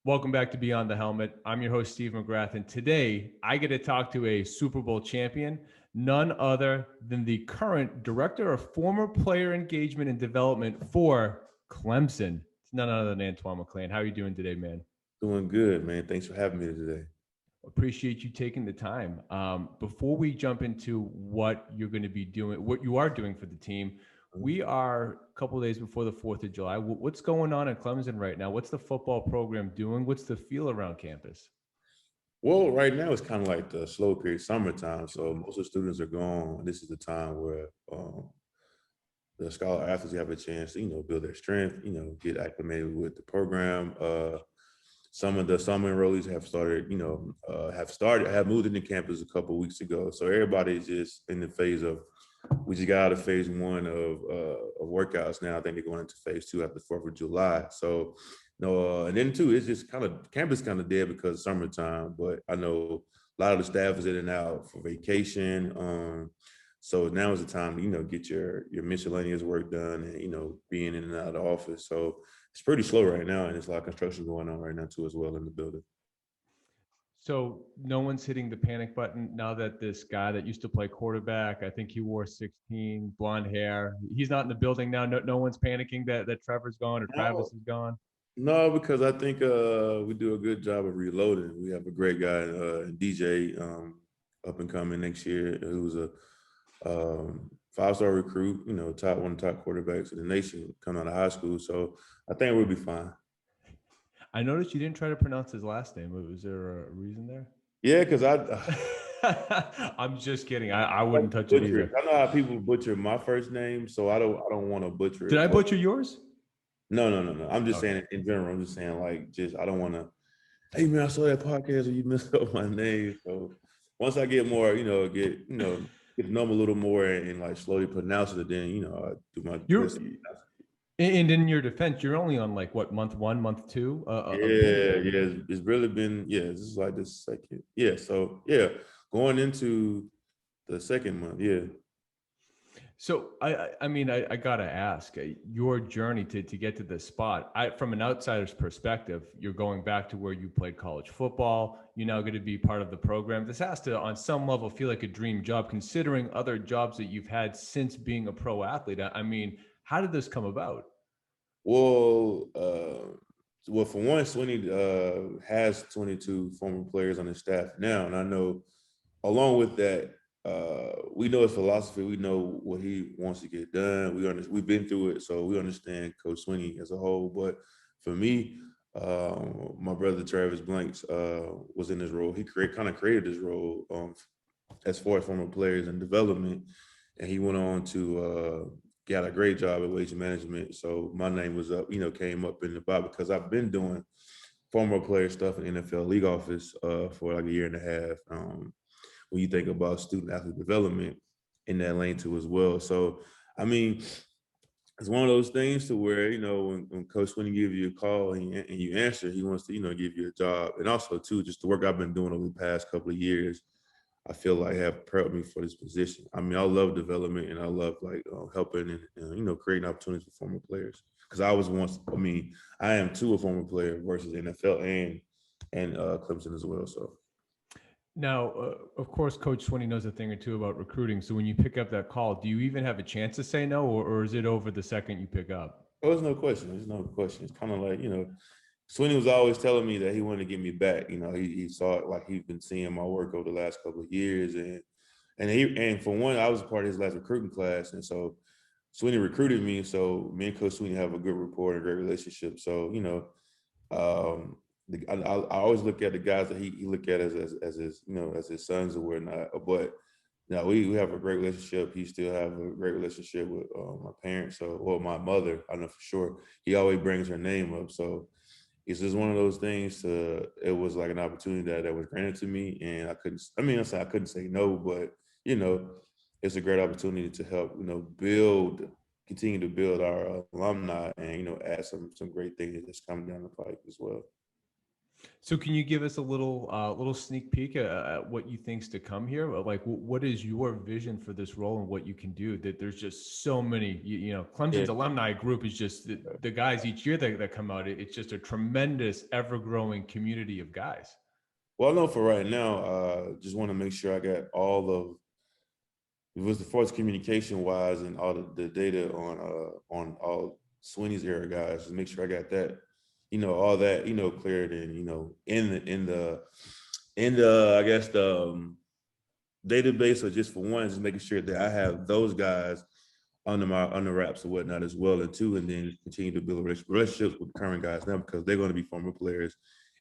Welcome back to Beyond the Helmet. I'm your host, Steve McGrath, and today I get to talk to a Super Bowl champion, none other than the current director of former player engagement and development for Clemson. It's none other than Antoine McClain. How are you doing today, man? Doing good, man. Thanks for having me today. Appreciate you taking the time. Before we jump into what you're going to be doing, what you are doing for the team, we are a couple of days before the 4th of July. What's going on at Clemson right now? What's the football program doing? What's the feel around campus? Well, right now it's kind of like the slow period, summertime. So most of the students are gone. This is the time where the scholar athletes have a chance to, build their strength, get acclimated with the program. Some of the summer enrollees have moved into campus a couple of weeks ago. So everybody's just in the phase of, we just got out of phase one of workouts now. I think they're going into phase two after the 4th of July. So, and then too, it's just kind of, campus kind of dead because it's summertime, but I know a lot of the staff is in and out for vacation. So now is the time to, get your miscellaneous work done and, being in and out of the office. So it's pretty slow right now, and there's a lot of construction going on right now too as well in the building. So no one's hitting the panic button now that this guy that used to play quarterback, I think he wore 16, blonde hair, he's not in the building now. No one's panicking that Trevor's gone or Travis is gone. No, because I think we do a good job of reloading. We have a great guy, DJ, up and coming next year, who's a 5-star recruit, one of the top quarterbacks in the nation coming out of high school. So I think we'll be fine. I noticed you didn't try to pronounce his last name. Was there a reason there? Yeah, because I'm just kidding. I wouldn't touch it either. I know how people butcher my first name, so I don't want to butcher it. Did I butcher yours? No. I'm just saying in general. I'm just saying I don't want to. Hey man, I saw that podcast and you messed up my name. So once I get more, get to know him a little more and like slowly pronounce it, then I do my best. And in your defense, you're only on like what, month 1, month 2? It's really been this is like the second. Yeah, so going into the second month. Yeah. So I mean, I gotta ask, your journey to get to this spot. From an outsider's perspective, you're going back to where you played college football. You're now going to be part of the program. This has to, on some level, feel like a dream job, considering other jobs that you've had since being a pro athlete. I mean, how did this come about? Well, for one, Swinney has 22 former players on his staff now, and I know, along with that, we know his philosophy. We know what he wants to get done. We've been through it, so we understand Coach Swinney as a whole. But for me, my brother Travis Blanks was in this role. He kind of created this role as far as former players and development, and he went on to got a great job at wage management. So my name was up, came up in the bottom because I've been doing former player stuff in NFL league office for like a year and a half. When you think about student athlete development in that lane too as well. So, I mean, it's one of those things to where, when Coach Swinney gives you a call and you answer, he wants to, give you a job. And also too, just the work I've been doing over the past couple of years, I feel like have prepared me for this position. I mean, I love development and I love helping and creating opportunities for former players. Because I am too a former player versus NFL and Clemson as well. So. Now, of course, Coach Swinney knows a thing or two about recruiting. So when you pick up that call, do you even have a chance to say no, or is it over the second you pick up? Oh, there's no question. There's no question. It's kind of like, Swinney was always telling me that he wanted to get me back. He saw it like he's been seeing my work over the last couple of years. And for one, I was a part of his last recruiting class. And so Swinney recruited me. So me and Coach Swinney have a good rapport and a great relationship. So, I always look at the guys that he look at as his as his sons or whatnot. But we have a great relationship. He still have a great relationship with my parents. My mother. I know for sure. He always brings her name up. So it's just one of those things. It was like an opportunity that was granted to me, and I couldn't say no. But it's a great opportunity to help continue to build our alumni, and add some great things that's coming down the pike as well. So can you give us a little sneak peek at what you think's to come here? Like, what is your vision for this role and what you can do? That there's just so many, Yeah. Clemson's alumni group is just the guys each year that come out. It's just a tremendous, ever growing community of guys. Well, I know for right now, just want to make sure I got all of it was the first communication wise and all the data on all Swinney's era guys. Just make sure I got that, all that, cleared and in the I guess the database, or just for one, just making sure that I have those guys under wraps or whatnot as well, and two, and then continue to build relationships with current guys now, because they're going to be former players.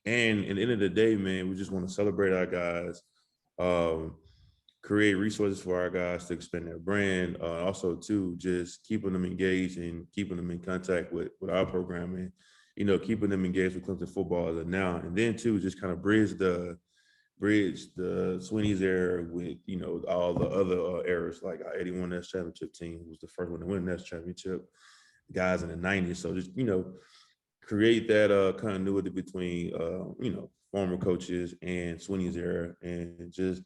And at the end of the day, man, we just want to celebrate our guys, um, create resources for our guys to expand their brand. Also, too, just keeping them engaged and keeping them in contact with our programming, keeping them engaged with Clemson football as of now. And then, too, just kind of bridge the Swinney's era with, all the other eras, like our 81 Nats championship team, who was the first one to win the Nats championship, guys in the 90s. So just, create that continuity between, former coaches and Swinney's era, and just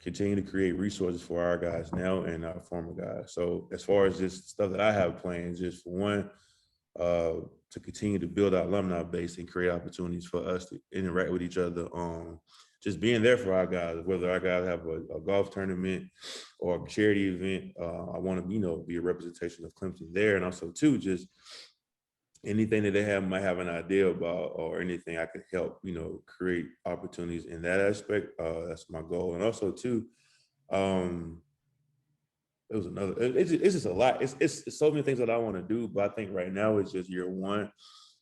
continue to create resources for our guys now and our former guys. So as far as just stuff that I have planned, just for one, to continue to build our alumni base and create opportunities for us to interact with each other. Just being there for our guys, whether our guys have a golf tournament or a charity event. I want to, be a representation of Clemson there. And also, too, just anything that they might have an idea about, or anything I could help, create opportunities in that aspect. That's my goal. And also, too, um, it was another. It's just a lot. It's so many things that I want to do, but I think right now it's just year one.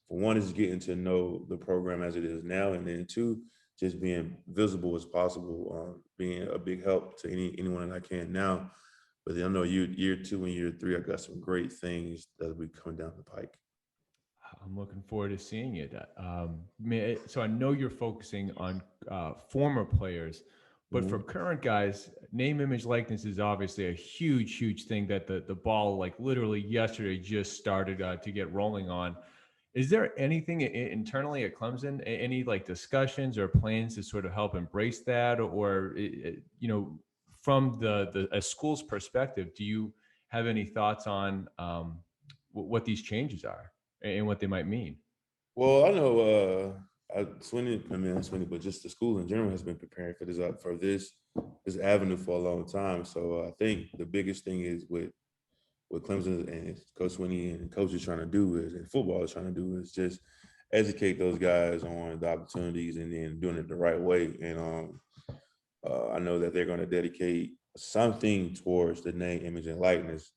For one, is getting to know the program as it is now, and then two, just being visible as possible, being a big help to anyone that I can now. But then I know year two and year three, I got some great things that'll be coming down the pike. I'm looking forward to seeing it. So I know you're focusing on former players, but for Mhm. current guys, name, image, likeness is obviously a huge, huge thing that the ball, like literally yesterday, just started to get rolling on. Is there anything internally at Clemson, any like discussions or plans to sort of help embrace that, or from the a school's perspective, do you have any thoughts on what these changes are and what they might mean? Well, I know Swinney, I mean not Swinney, but just the school in general has been preparing for this avenue for a long time. So I think the biggest thing is what Clemson and Coach Swinney and coaches trying to do is, and football is trying to do, is just educate those guys on the opportunities and then doing it the right way. And I know that they're going to dedicate something towards the name, image, and likeness.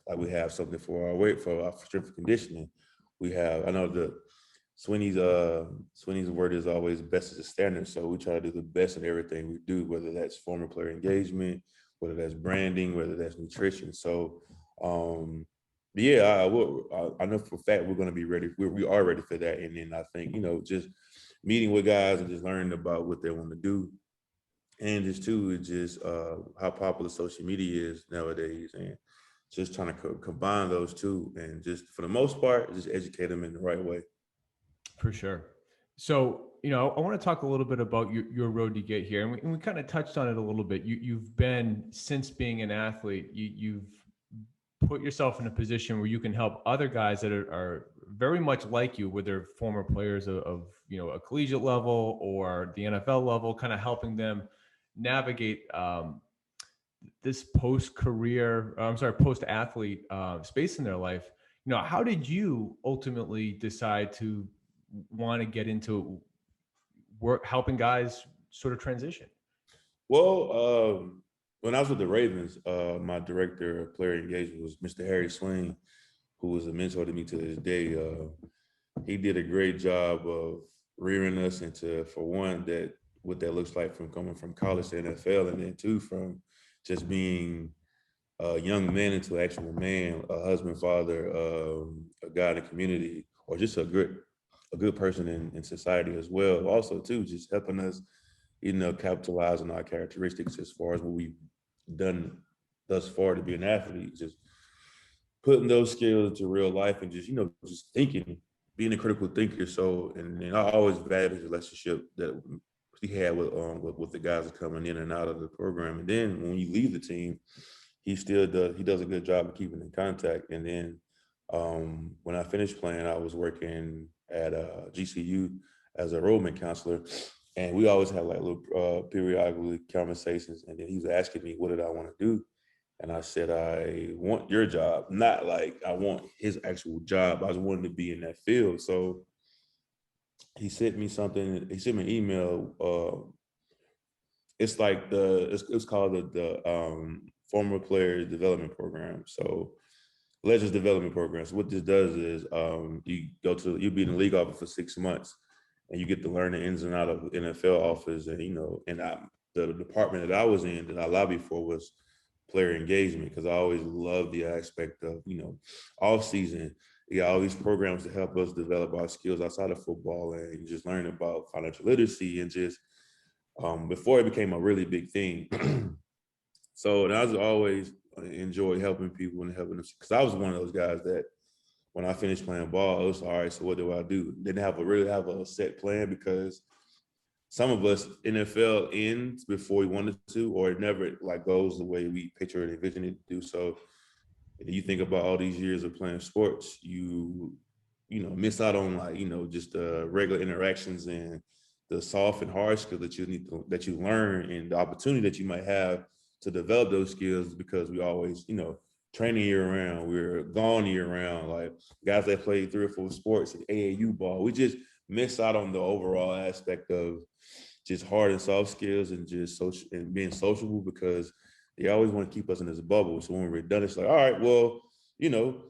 Like we have something for our weight, for our strength and conditioning. We have, I know the Swinney's word is always best as a standard. So we try to do the best in everything we do, whether that's former player engagement, whether that's branding, whether that's nutrition. So yeah, I know for a fact we're going to be ready. We are ready for that. And then I think, just meeting with guys and just learning about what they want to do. And just too, is just how popular social media is nowadays, and just trying to combine those two, and just for the most part, just educate them in the right way. For sure. So, I want to talk a little bit about your road to get here. And we kind of touched on it a little bit. You've been, since being an athlete, you've put yourself in a position where you can help other guys that are very much like you, whether former players of a collegiate level or the NFL level, kind of helping them navigate this post athlete space in their life. How did you ultimately decide to want to get into work helping guys sort of transition? Well, when I was with the Ravens, my director of player engagement was Mr. Harry Swain, who was a mentor to me to this day. He did a great job of rearing us into, for one, that what that looks like from coming from college to NFL, and then two, from just being a young man into an actual man, a husband, father, a guy in the community, or just a good person in society as well. Also, too, just helping us, capitalize on our characteristics as far as what we've done thus far to be an athlete, just putting those skills into real life, and just, just thinking being a critical thinker. So, and I always valued his relationship that he had with the guys coming in and out of the program. And then when you leave the team, he does a good job of keeping in contact. And then when I finished playing, I was working at GCU as a enrollment counselor, and we always had like little periodically conversations. And then he was asking me, what did I want to do? And I said, I want your job, not like I want his actual job. I just wanted to be in that field. So he sent me something. He sent me an email. It's like it's called the former player development program. So Legends development program. So what this does is you'll be in the league office for 6 months, and you get to learn the ins and out of NFL office. And the department that I was in that I lobbied for was player engagement, because I always loved the aspect of off season. You got all these programs to help us develop our skills outside of football, and just learn about financial literacy, and just before it became a really big thing. So I was always enjoy helping people and helping them, because I was one of those guys that when I finished playing ball, it was all right. So what do I do? Didn't really have a set plan, because some of us NFL ends before we wanted to, or it never like goes the way we picture and envision it to do. So you think about all these years of playing sports, you miss out on just the regular interactions and the soft and hard skills that you learn, and the opportunity that you might have to develop those skills, because we always training year round, we're gone year round. Like guys that play 3 or 4 sports in AAU ball, we just miss out on the overall aspect of just hard and soft skills, and just social and being sociable, because they always want to keep us in this bubble. So when we're done, it's like, all right, well, when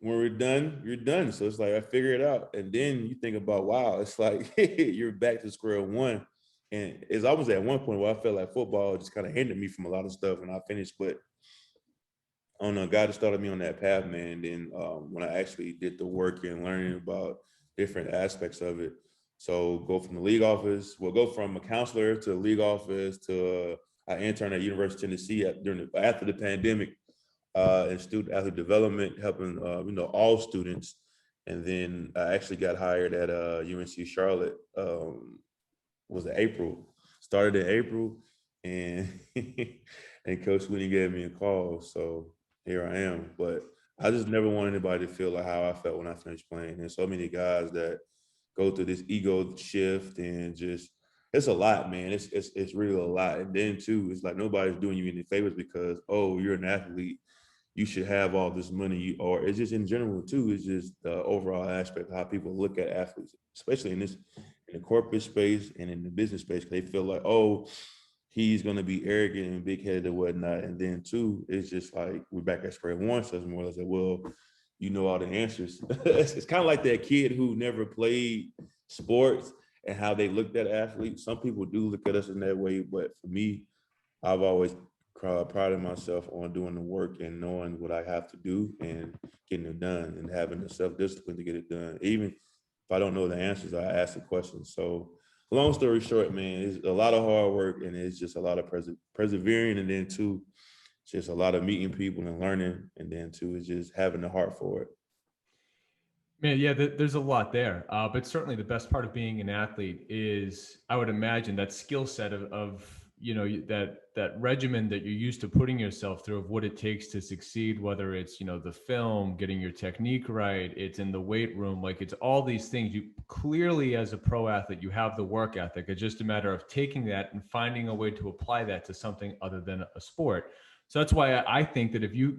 we're done, you're done. So it's like, I figure it out. And then you think about, wow, it's like you're back to square one. And it's almost at one point where I felt like football just kind of hindered me from a lot of stuff when I finished. But I don't know, God just started me on that path, man. And then when I actually did the work and learning about different aspects of it. So go from the league office, go from a counselor to the league office to an intern at University of Tennessee after the pandemic, in student athlete development, helping all students. And then I actually got hired at UNC Charlotte. Was it April? Started in April, and and Coach Swinney gave me a call. So here I am. But I just never want anybody to feel like how I felt when I finished playing. And so many guys that go through this ego shift, and just it's a lot, man. It's really a lot. And then too, it's like nobody's doing you any favors, because you're an athlete, you should have all this money, or it's just in general too. It's just the overall aspect of how people look at athletes, especially in the corporate space and in the business space. They feel like, he's going to be arrogant and big-headed and whatnot. And then two, it's just like we're back at square one. So it's more like, well, you know all the answers. It's kind of like that kid who never played sports and how they looked at athletes. Some people do look at us in that way, but for me, I've always prided myself on doing the work and knowing what I have to do and getting it done, and having the self-discipline to get it done. Even if I don't know the answers, I ask the questions. So long story short, man, it's a lot of hard work, and it's just a lot of persevering. And then two, just a lot of meeting people and learning. And then two, is just having the heart for it. Man, yeah, there's a lot there. But certainly the best part of being an athlete is, I would imagine, that skill set of that regimen that you're used to putting yourself through, of what it takes to succeed, whether it's the film, getting your technique right, it's in the weight room, like it's all these things. You clearly, as a pro athlete, you have the work ethic. It's just a matter of taking that and finding a way to apply that to something other than a sport. So that's why I think that if you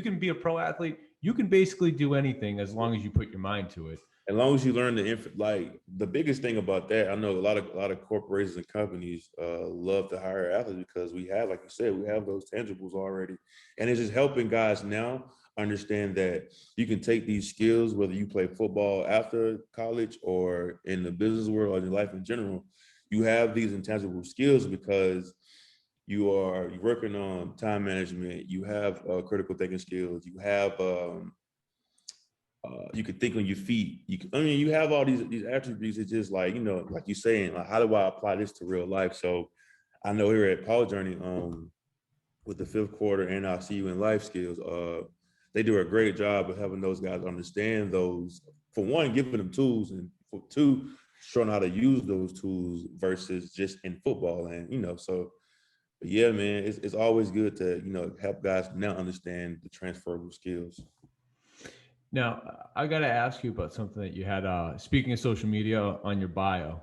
can be a pro athlete, you can basically do anything as long as you put your mind to it. As long as you learn the biggest thing about that, I know a lot of corporations and companies love to hire athletes, because we have, like you said, we have those tangibles already. And it's just helping guys now understand that you can take these skills, whether you play football after college or in the business world or in life in general. You have these intangible skills because you're working on time management, you have critical thinking skills, you have you can think on your feet. You have all these attributes. It's just like, like you're saying, like, how do I apply this to real life? So I know here at Power Journey, with the 5th quarter and our See You in Life skills, they do a great job of helping those guys understand those for one, giving them tools, and for two, showing how to use those tools versus just in football. And, so, but yeah, man, it's always good to, help guys now understand the transferable skills. Now, I got to ask you about something that you had, speaking of social media on your bio,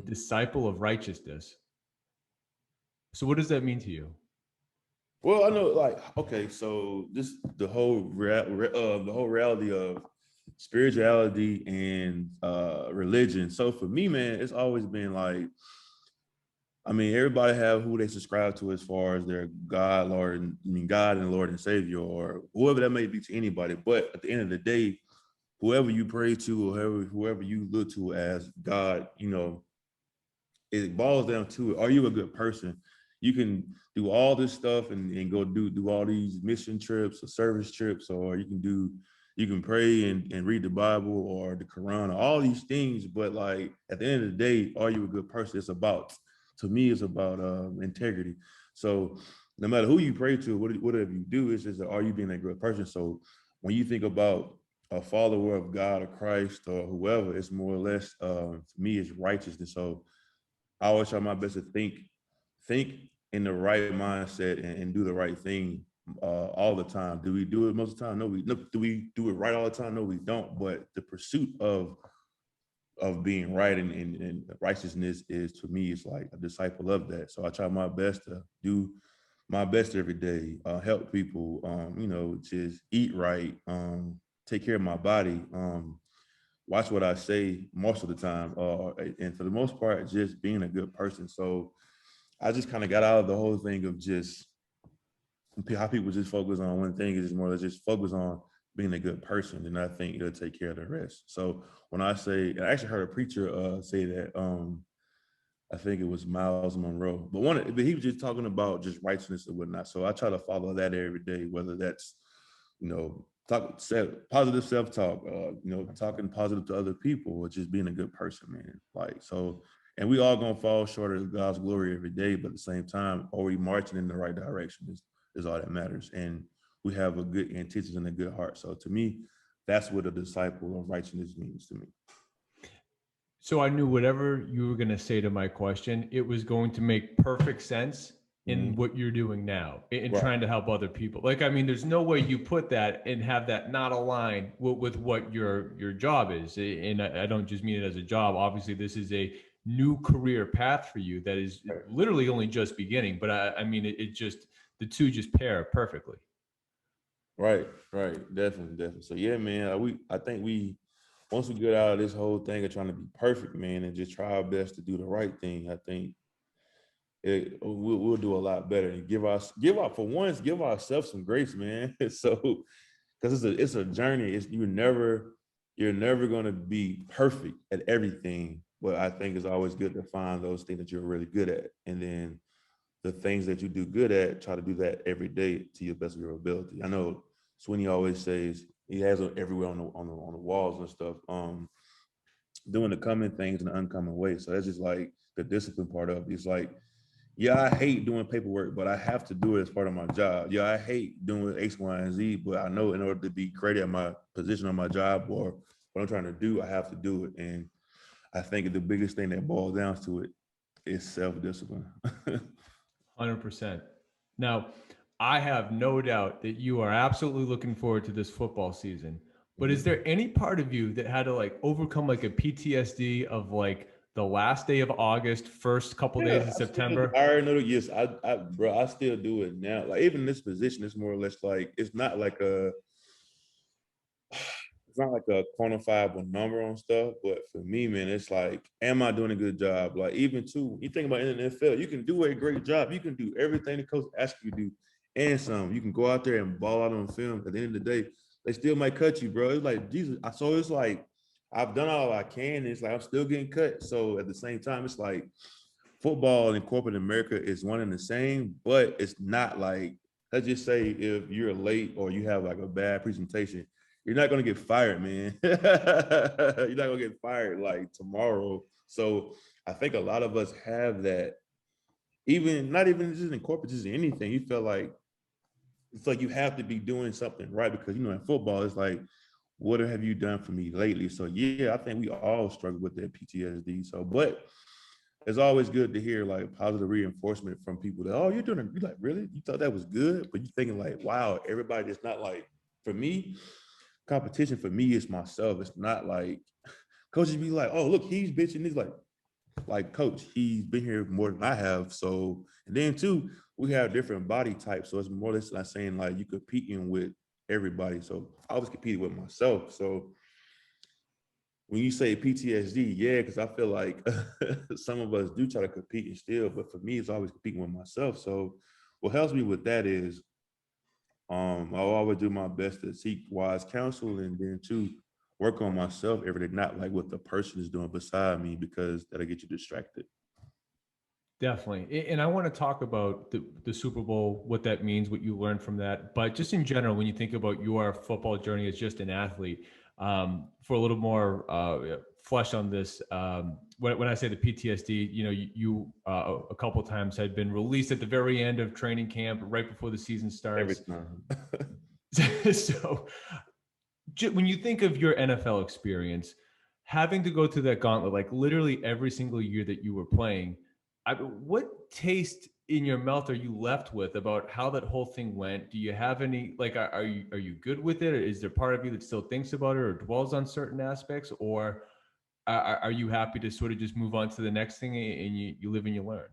disciple of righteousness. So what does that mean to you? Well, I know, like, okay, so this the whole reality of spirituality and religion. So for me, man, it's always been like, I mean, everybody have who they subscribe to as far as their God, God and Lord and Savior, or whoever that may be to anybody. But at the end of the day, whoever you pray to, or whoever you look to as God, it boils down to, are you a good person? You can do all this stuff and go do all these mission trips or service trips, or you can pray and read the Bible or the Quran, or all these things. But like at the end of the day, are you a good person? To me, it's about integrity. So no matter who you pray to, whatever you do, it's just, are you being a good person? So when you think about a follower of God or Christ or whoever, it's more or less, for me, it's righteousness. So I always try my best to think in the right mindset and do the right thing all the time. Do we do it most of the time? No. Do we do it right all the time? No, we don't. But the pursuit of being right and righteousness is, to me, it's like a disciple of that. So I try my best to do my best every day, help people, just eat right, take care of my body, watch what I say most of the time, and for the most part, just being a good person. So I just kind of got out of the whole thing of just how people just focus on one thing. Is more or less just focus on being a good person, and I think it'll take care of the rest. So when I I actually heard a preacher say that, I think it was Miles Monroe, but he was just talking about just righteousness and whatnot. So I try to follow that every day, whether that's, positive self-talk, talking positive to other people, or just being a good person, man. Like, so, and we all gonna fall short of God's glory every day, but at the same time, are we marching in the right direction is all that matters. And we have a good intentions and a good heart. So to me, that's what a disciple of righteousness means to me. So I knew whatever you were going to say to my question, it was going to make perfect sense in what you're doing now in right. Trying to help other people. Like, I mean, there's no way you put that and have that not align with what your job is. And I don't just mean it as a job. Obviously, this is a new career path for you that is literally only just beginning. But I mean, it just, the two just pair perfectly. Right. Definitely. So yeah, man, I think once we get out of this whole thing of trying to be perfect, man, and just try our best to do the right thing, I think we'll do a lot better, and give ourselves some grace, man. So, because it's a journey. You're never going to be perfect at everything, but I think it's always good to find those things that you're really good at, and then the things that you do good at, try to do that every day to your best of your ability. I know Swinney always says, he has it everywhere on the walls and stuff, doing the common things in an uncommon way. So that's just like the discipline part of it. It's like, yeah, I hate doing paperwork, but I have to do it as part of my job. Yeah, I hate doing X, Y, and Z, but I know in order to be great at my position on my job or what I'm trying to do, I have to do it. And I think the biggest thing that boils down to it is self-discipline. 100%. Now, I have no doubt that you are absolutely looking forward to this football season. But is there any part of you that had to like overcome like a PTSD of like the last day of August, first couple days of September? I already know. Yes, I still do it now. Like even in this position, it's more or less like it's not like a quantifiable number on stuff. But for me, man, it's like, am I doing a good job? Like even too, you think about in the NFL, you can do a great job. You can do everything the coach asks you to do and some. You can go out there and ball out on film. At the end of the day, they still might cut you, bro. It's like Jesus. So it's like I've done all I can. And it's like I'm still getting cut. So at the same time, it's like football in corporate America is one and the same, but it's not like, let's just say if you're late or you have like a bad presentation, you're not going to get fired, man. You're not going to get fired like tomorrow. So I think a lot of us have that, not even just in corporate, just in anything. You feel like, it's like you have to be doing something right because, in football, it's like what have you done for me lately? So yeah, I think we all struggle with that PTSD. So, but it's always good to hear like positive reinforcement from people that, oh, you're doing it. You're like, really? You thought that was good? But you're thinking like, wow, everybody is not like, for me, competition for me is myself. It's not like coaches be like, oh, look, he's bitching. He's like coach, he's been here more than I have. So, and then too, we have different body types. So it's more or less like saying like you competing with everybody. So I was competing with myself. So when you say PTSD, yeah, because I feel like some of us do try to compete and still, but for me, it's always competing with myself. So what helps me with that is I'll always do my best to seek wise counsel and then to work on myself every day, not like what the person is doing beside me, because that'll get you distracted. Definitely. And I want to talk about the Super Bowl, what that means, what you learned from that. But just in general, when you think about your football journey as just an athlete, for a little more flesh on this, when I say the PTSD, you a couple of times had been released at the very end of training camp, right before the season Every starts. time. So when you think of your NFL experience, having to go through that gauntlet, like literally every single year that you were playing, what taste in your mouth are you left with about how that whole thing went? Do you have any like are you good with it? Or is there part of you that still thinks about it or dwells on certain aspects, or are you happy to sort of just move on to the next thing and you live and you learn?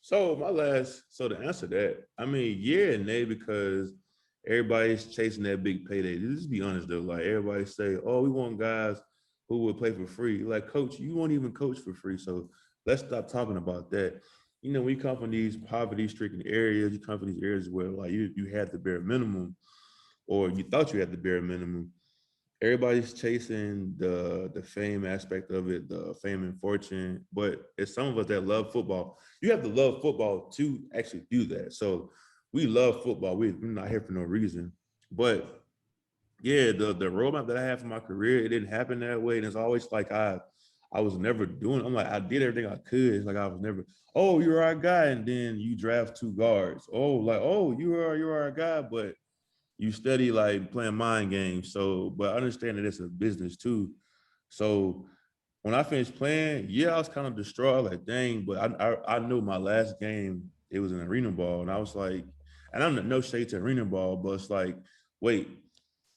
So to answer that, I mean, yeah and nay, because everybody's chasing that big payday. Just be honest though, like everybody say, oh, we want guys who would play for free. Like, coach, you won't even coach for free. So let's stop talking about that. You know, we come from these poverty-stricken areas, you come from these areas where like you had the bare minimum, or you thought you had the bare minimum. Everybody's chasing the fame aspect of it, the fame and fortune. But it's some of us that love football. You have to love football to actually do that. So we love football. We're not here for no reason. But yeah, the roadmap that I had for my career, it didn't happen that way. And it's always like I was never doing. I'm like, I did everything I could. It's like I was never, oh, you're our guy. And then you draft two guards. Oh, like, oh, you're our guy, but you study like playing mind games. So, but I understand that it's a business too. So when I finished playing, yeah, I was kind of distraught, like dang. But I knew my last game it was an arena ball, and I was like, and I'm no shade to arena ball, but it's like, wait,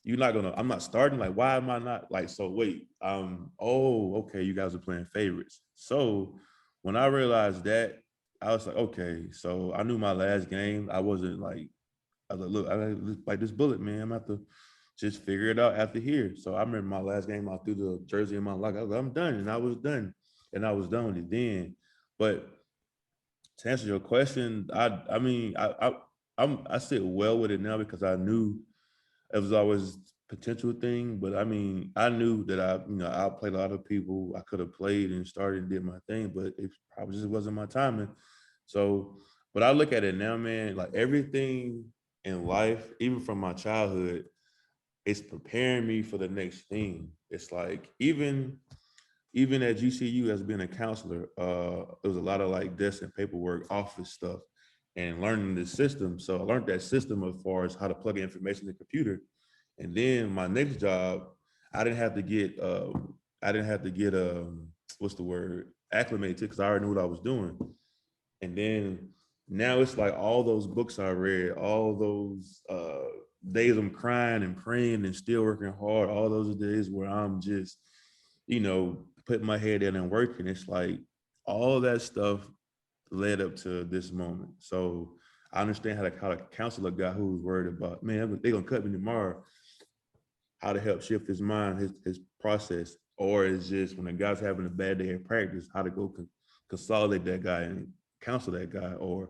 you're not gonna, I'm not starting. Like, why am I not like? So wait, oh, okay, you guys are playing favorites. So when I realized that, I was like, okay, so I knew my last game. I wasn't like I was like, look, I like this bullet, man. I'm gonna have to just figure it out after here. So I remember my last game, I threw the jersey in my locker. I was like, I'm done, and I was done, and I was done with it then. But to answer your question, I mean, I sit well with it now because I knew it was always potential thing. But I mean, I knew that I played a lot of people. I could have played and started and did my thing, but it probably just wasn't my timing. So, but I look at it now, man, like everything in life, even from my childhood, it's preparing me for the next thing. It's like even at GCU as being a counselor, there was a lot of like desk and paperwork, office stuff, and learning the system. So I learned that system as far as how to plug in information in the computer. And then my next job, I didn't have to get what's the word, acclimated to, because I already knew what I was doing. And then now it's like all those books I read, all those days I'm crying and praying and still working hard, all those days where I'm just, putting my head in and working. It's like all that stuff led up to this moment. So I understand how to counsel a guy who's worried about, man, they're gonna cut me tomorrow, how to help shift his mind, his process, or it's just when a guy's having a bad day at practice, how to go consolidate that guy and counsel that guy, or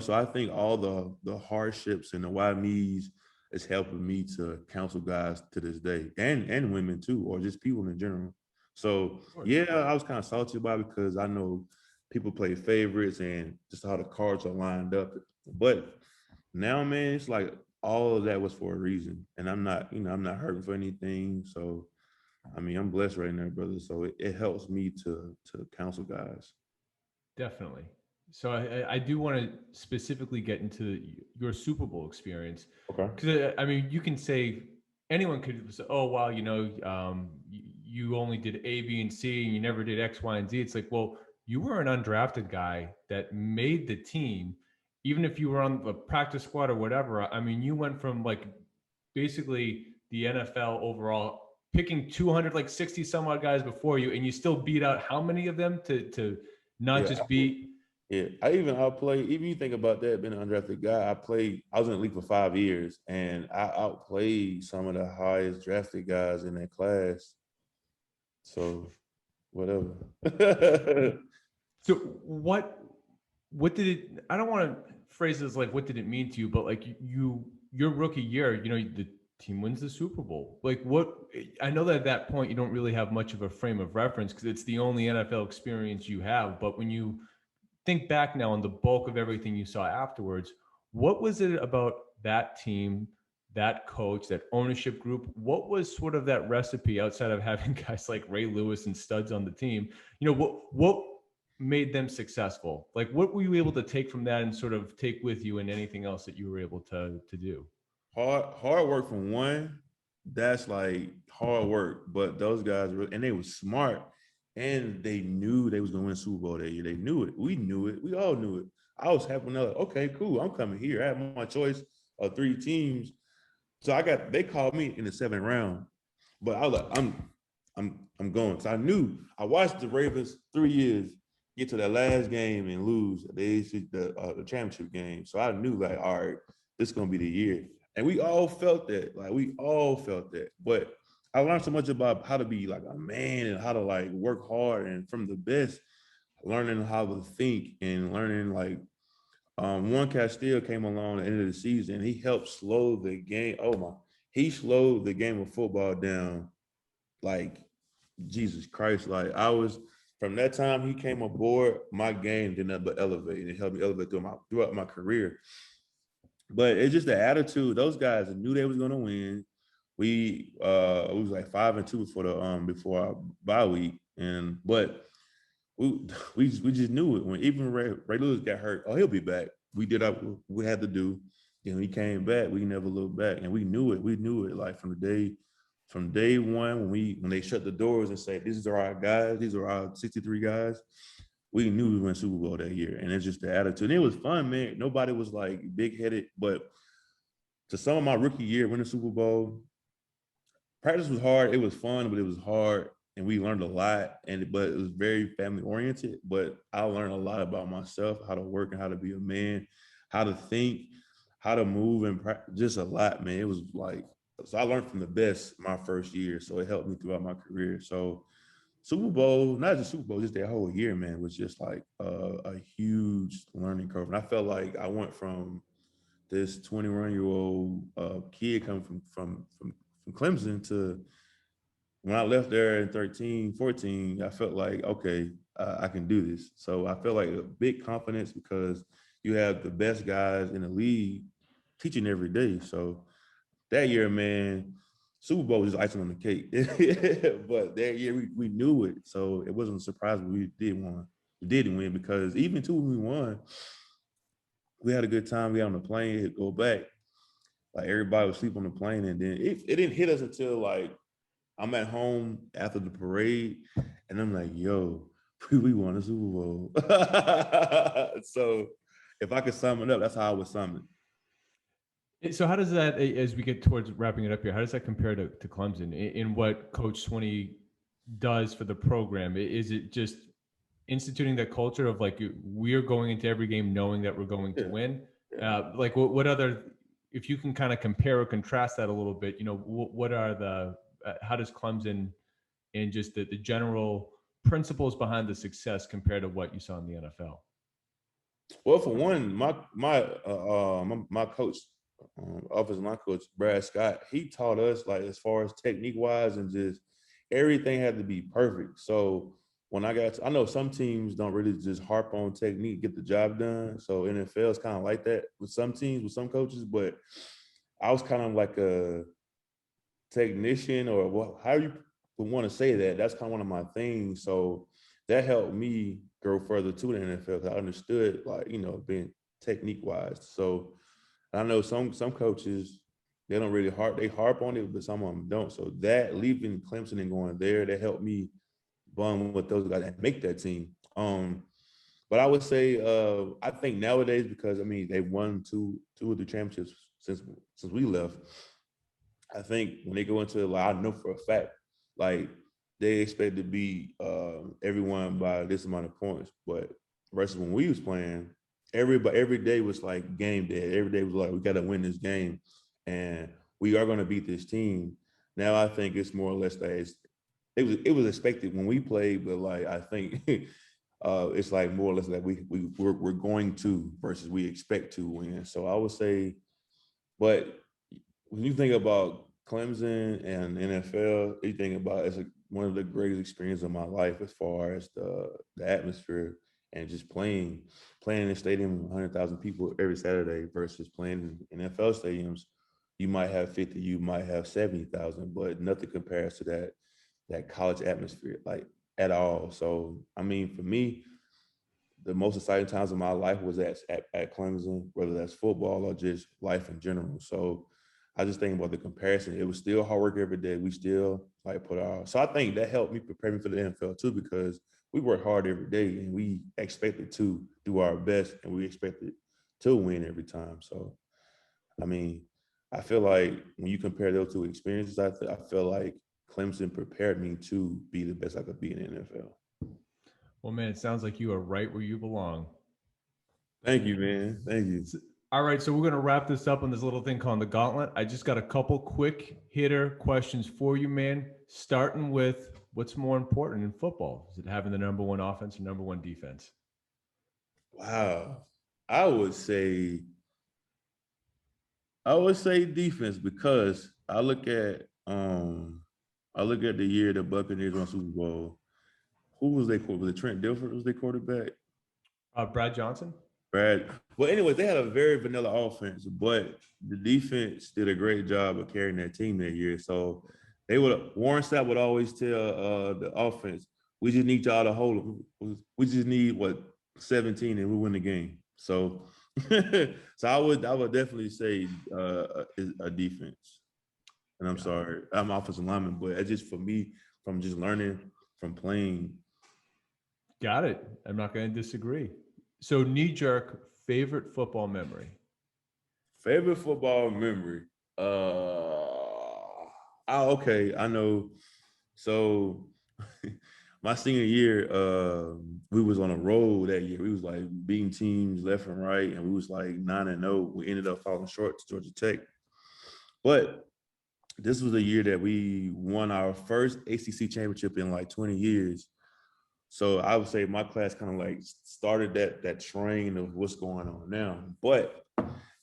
So I think all the hardships and the why me's is helping me to counsel guys to this day, and women too, or just people in general. So Of course. yeah, I was kind of salty about it because I know people play favorites and just how the cards are lined up, but now, man, it's like all of that was for a reason, and I'm not hurting for anything. So, I mean, I'm blessed right now, brother. So it helps me to counsel guys. Definitely. So I do want to specifically get into your Super Bowl experience Okay. because I mean you can say anyone could say, oh, wow, you only did A, B, and C, and you never did X, Y, and Z. It's like, well, you were an undrafted guy that made the team, even if you were on the practice squad or whatever. I mean, you went from like basically the NFL overall picking 200, like 60 some odd guys before you, and you still beat out how many of them to not Yeah, just be. yeah. I even outplayed. Even you think about that, being an undrafted guy, I was in the league for 5 years, and I outplayed some of the highest drafted guys in that class. So whatever. So what did it? I don't want to phrase this like what did it mean to you, but like your rookie year, the team wins the Super Bowl. Like what? I know that at that point you don't really have much of a frame of reference because it's the only NFL experience you have. But when you think back now on the bulk of everything you saw afterwards, what was it about that team, that coach, that ownership group? What was sort of that recipe outside of having guys like Ray Lewis and studs on the team? What made them successful? Like what were you able to take from that and sort of take with you in anything else that you were able to do? Hard work from one. That's like hard work, but those guys were, and they were smart, and they knew they was gonna win Super Bowl that year. They knew it. We knew it. We all knew it. I was happy enough. Okay, cool. I'm coming here. I had my choice of 3 teams. So they called me in the 7th round, but I was like, I'm going. So I knew I watched the Ravens 3 years get to that last game and lose the championship game. So I knew like, all right, this is gonna be the year. And we all felt that. Like we all felt that. But I learned so much about how to be like a man and how to like work hard and from the best, learning how to think and learning like Juan Castillo came along at the end of the season. He helped slow the game. Oh my, he slowed the game of football down like Jesus Christ. Like I was from that time he came aboard, my game did not but elevate. It helped me elevate throughout my career. But it's just the attitude. Those guys knew they was gonna win. We it was like 5-2 before our bye week. But we we just knew it when even Ray Lewis got hurt. Oh, he'll be back. We did what we had to do. And when he came back, we never looked back, and we knew it. We knew it like from day one when they shut the doors and said, "These are our guys. These are our 63 guys." We knew we went Super Bowl that year, and it's just the attitude. And it was fun, man. Nobody was like big headed, but to some of my rookie year, winning Super Bowl, practice was hard. It was fun, but it was hard, and we learned a lot. But it was very family oriented. But I learned a lot about myself, how to work and how to be a man, how to think, how to move, and just a lot, man. It was like so. I learned from the best my first year, so it helped me throughout my career. So Super Bowl, not just Super Bowl, just that whole year, man, was just like a huge learning curve. And I felt like I went from this 21-year-old kid coming from Clemson to when I left there in 13, 14, I felt like, okay, I can do this. So I felt like a big confidence because you have the best guys in the league teaching every day. So that year, man, Super Bowl was just icing on the cake. But that year we knew it. So it wasn't a surprise we did win. We didn't win because even too when we won, we had a good time. We got on the plane, go back. Like everybody was sleep on the plane. And then it didn't hit us until like I'm at home after the parade, and I'm like, yo, we won a Super Bowl. So if I could sum it up, that's how I would sum it. So how does that, as we get towards wrapping it up here, how does that compare to Clemson in what Coach Swinney does for the program? Is it just instituting that culture of like we're going into every game knowing that we're going to it. win? Yeah. Like what other, if you can kind of compare or contrast that a little bit, what are the how does Clemson and just the general principles behind the success compare to what you saw in the NFL? Well, for one, my coach, offensive line coach Brad Scott, he taught us like as far as technique wise and just everything had to be perfect. So when I know some teams don't really just harp on technique, get the job done. So NFL is kind of like that with some teams, with some coaches, but I was kind of like a technician or how you would want to say that. That's kind of one of my things. So that helped me grow further to the NFL because I understood like, being technique wise. So I know some coaches they don't really harp on it, but some of them don't. So that leaving Clemson and going there, that helped me bond with those guys and make that team. But I would say I think nowadays, because I mean they won two of the championships since we left. I think when they go into like, I know for a fact, like they expect to beat everyone by this amount of points. But versus when we was playing, every day was like game day. Every day was like we got to win this game, and we are going to beat this team. Now I think it's more or less that it was expected when we played, but like I think it's like more or less that we're going to versus we expect to win. So I would say, but when you think about Clemson and NFL, you think about it's one of the greatest experiences of my life as far as the atmosphere and just playing in a stadium 100,000 people every Saturday versus playing in NFL stadiums. You might have 50, you might have 70,000, but nothing compares to that college atmosphere, like at all. So I mean, for me, the most exciting times of my life was at Clemson, whether that's football or just life in general. So I just think about the comparison. It was still hard work every day. We still like put our, so I think that helped me prepare me for the NFL too, because we work hard every day and we expected to do our best and we expected to win every time. So, I mean, I feel like when you compare those two experiences, I feel like Clemson prepared me to be the best I could be in the NFL. Well, man, it sounds like you are right where you belong. Thank you, man. Thank you. All right, so we're going to wrap this up on this little thing called the Gauntlet. I just got a couple quick hitter questions for you, man. Starting with what's more important in football? Is it having the number one offense or number one defense? Wow. I would say defense, because I look at the year the Buccaneers won Super Bowl. Who was they quarterback? Was it Trent Dilfer was their quarterback? Brad Johnson? Brad. Well, anyways, they had a very vanilla offense, but the defense did a great job of carrying that team that year. So Warren Sapp would always tell the offense, we just need y'all to hold them. We just need 17 and we win the game. So so I would definitely say a defense. And I'm sorry, I'm offensive lineman, but it's just for me, from just learning, from playing. Got it. I'm not going to disagree. So knee-jerk favorite football memory? Favorite football memory? Okay, I know. So my senior year, we was on a roll that year. We was like beating teams left and right, and we was like 9-0. We ended up falling short to Georgia Tech. But this was the year that we won our first ACC championship in like 20 years. So I would say my class kind of like started that train of what's going on now. But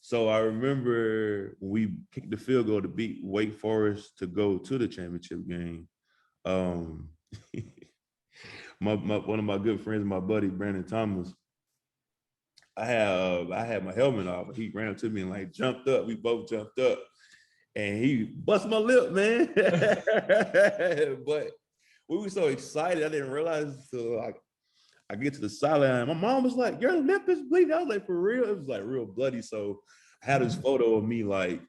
so I remember we kicked the field goal to beat Wake Forest to go to the championship game. One of my good friends, my buddy Brandon Thomas, I had my helmet off. He ran up to me and like jumped up. We both jumped up, and he bust my lip, man. But we were so excited, I didn't realize until like I get to the sideline. My mom was like, "Your lip is bleeding." I was like, "For real?" It was like real bloody. So I had this photo of me like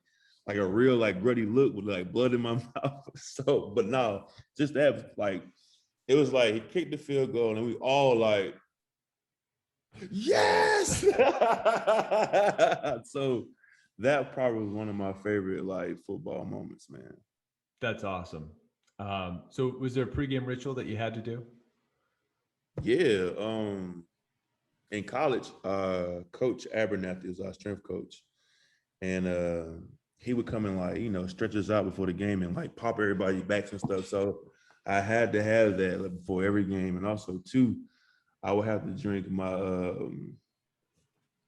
a real like bloody look with like blood in my mouth. So, but no, just that like it was like he kicked the field goal and we all like, yes. So that probably was one of my favorite like football moments, man. That's awesome. So was there a pregame ritual that you had to do? Yeah. In college, Coach Abernathy was our strength coach. And he would come and like, stretch us out before the game and like pop everybody's backs and stuff. So I had to have that before every game. And also too, I would have to drink my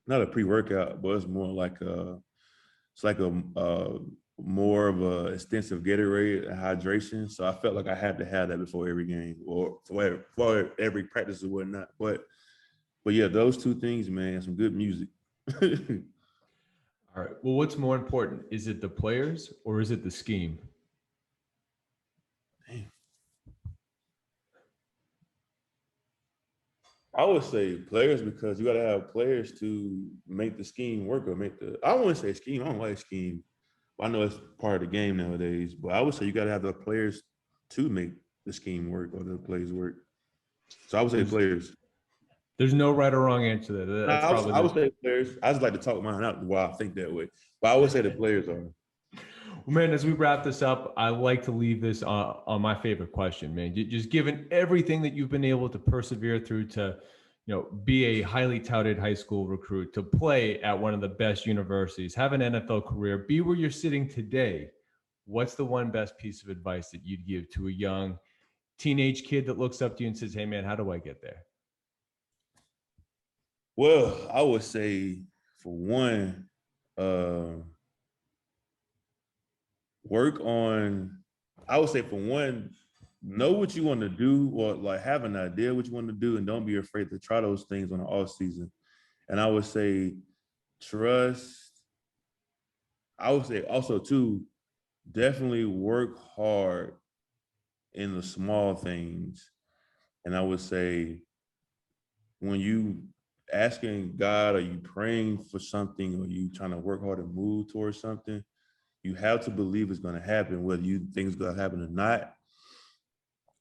not a pre-workout, but it's more like it's like a more of a extensive Gatorade hydration. So I felt like I had to have that before every game or for every practice or whatnot. But yeah, those two things, man, some good music. All right. Well, what's more important? Is it the players or is it the scheme? Damn. I would say players, because you got to have players to make the scheme work or I wouldn't say scheme. I don't like scheme. I know it's part of the game nowadays, but I would say you got to have the players to make the scheme work or the plays work. So I would say players. There's no right or wrong answer to that. That's I would say players. I just like to talk mine out why I think that way, but I would say the players are. Well, man, as we wrap this up, I like to leave this on my favorite question, man. Just given everything that you've been able to persevere through to, be a highly touted high school recruit, to play at one of the best universities, have an NFL career, be where you're sitting today. What's the one best piece of advice that you'd give to a young teenage kid that looks up to you and says, "Hey, man, how do I get there?" Well, I would say for one, work on. I would say for one, know what you want to do, or like have an idea what you want to do, and don't be afraid to try those things on the off season. And I would say trust. I would say also too, definitely work hard in the small things. And I would say when you asking God, or you praying for something, or you trying to work hard to move towards something, you have to believe it's going to happen, whether you think it's going to happen or not.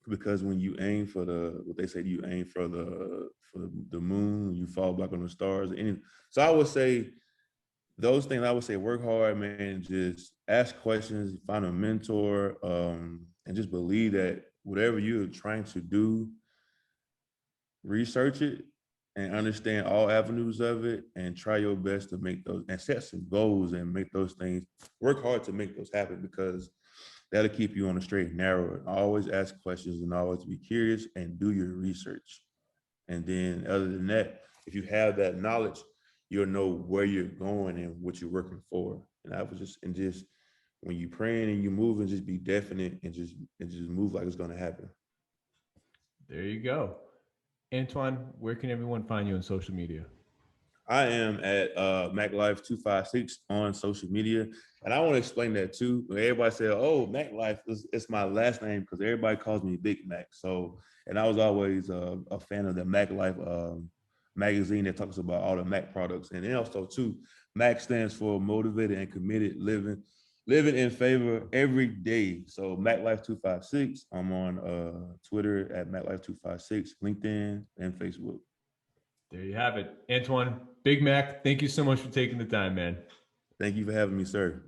Because when you aim for what they say, you aim for the moon, you fall back on the stars. So I would say those things. I would say work hard, man. Just ask questions, find a mentor, and just believe that whatever you're trying to do, research it and understand all avenues of it, and try your best to make those, and set some goals and make those things. Work hard to make those happen, because that'll keep you on the straight and narrow. And always ask questions, and always be curious, and do your research. And then other than that, if you have that knowledge, you'll know where you're going and what you're working for. And I was just when you praying and you moving, just be definite, and just move like it's going to happen. There you go. Antoine, where can everyone find you on social media? I am at MacLife256 on social media. And I want to explain that too. Everybody said, "Oh, MacLife it's my last name," because everybody calls me Big Mac. So, and I was always a fan of the MacLife magazine that talks about all the Mac products. And then also too, Mac stands for motivated and committed living in favor every day. So MacLife256. I'm on Twitter at MacLife256, LinkedIn, and Facebook. There you have it. Antoine, Big Mac, thank you so much for taking the time, man. Thank you for having me, sir.